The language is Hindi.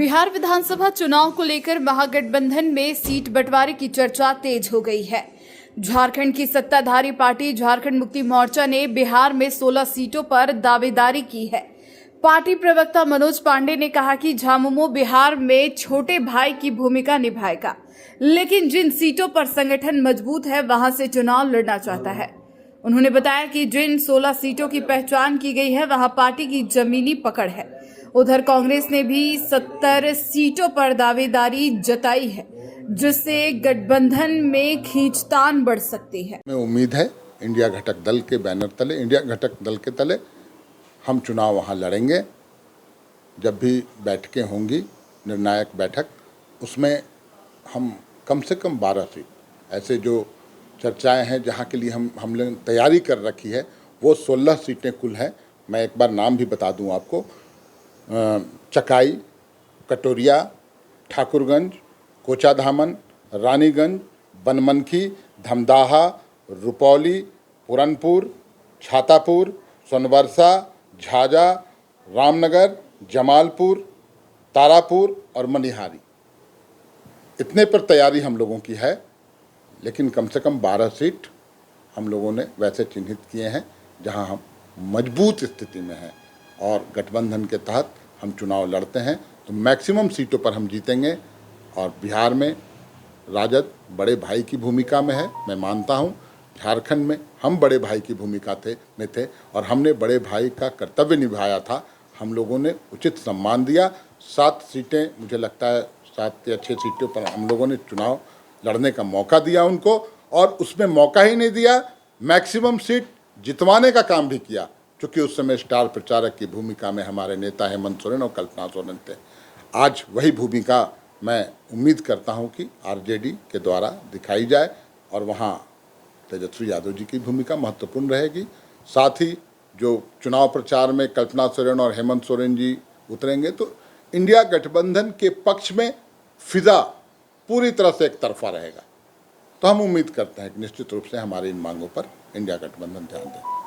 बिहार विधानसभा चुनाव को लेकर महागठबंधन में सीट बंटवारे की चर्चा तेज हो गई है। झारखंड की सत्ताधारी पार्टी झारखंड मुक्ति मोर्चा ने बिहार में 16 सीटों पर दावेदारी की है। पार्टी प्रवक्ता मनोज पांडे ने कहा कि झामुमो बिहार में छोटे भाई की भूमिका निभाएगा, लेकिन जिन सीटों पर संगठन मजबूत है वहां से चुनाव लड़ना चाहता है। उन्होंने बताया कि जिन 16 सीटों की पहचान की गई है वहां पार्टी की जमीनी पकड़ है। उधर कांग्रेस ने भी 70 सीटों पर दावेदारी जताई है, जिससे गठबंधन में खींचतान बढ़ सकती है। में उम्मीद है इंडिया घटक दल के बैनर तले, इंडिया घटक दल के तले हम चुनाव वहां लड़ेंगे। जब भी बैठकें होंगी, निर्णायक बैठक, उसमें हम कम से कम 12 सीट, ऐसे जो चर्चाएं हैं जहां के लिए हम लोग तैयारी कर रखी है, वो 16 सीटें कुल हैं। मैं एक बार नाम भी बता दूं आपको: चकाई, कटोरिया, ठाकुरगंज, कोचाधामन, रानीगंज, बनमनखी, धमदाहा, रुपौली, पुरनपुर, छातापुर, सोनबरसा, झाझा, रामनगर, जमालपुर, तारापुर और मनिहारी। इतने पर तैयारी हम लोगों की है, लेकिन कम से कम 12 सीट हम लोगों ने वैसे चिन्हित किए हैं जहां हम मजबूत स्थिति में हैं और गठबंधन के तहत हम चुनाव लड़ते हैं तो मैक्सिमम सीटों पर हम जीतेंगे। और बिहार में राजद बड़े भाई की भूमिका में है, मैं मानता हूं। झारखंड में हम बड़े भाई की भूमिका में थे और हमने बड़े भाई का कर्तव्य निभाया था। हम लोगों ने उचित सम्मान दिया। 7 सीटें, मुझे लगता है 7 या 6 सीटों पर हम लोगों ने चुनाव लड़ने का मौका दिया उनको, और उसमें मौका ही नहीं दिया, मैक्सिमम सीट जितवाने का काम भी किया, क्योंकि उस समय स्टार प्रचारक की भूमिका में हमारे नेता हेमंत सोरेन और कल्पना सोरेन थे। आज वही भूमिका मैं उम्मीद करता हूं कि आरजेडी के द्वारा दिखाई जाए और वहां तेजस्वी यादव जी की भूमिका महत्वपूर्ण रहेगी। साथ ही जो चुनाव प्रचार में कल्पना सोरेन और हेमंत सोरेन जी उतरेंगे तो इंडिया गठबंधन के पक्ष में फिजा पूरी तरह से एक तरफा रहेगा। तो हम उम्मीद करते हैं कि निश्चित रूप से हमारी इन मांगों पर इंडिया गठबंधन ध्यान दें।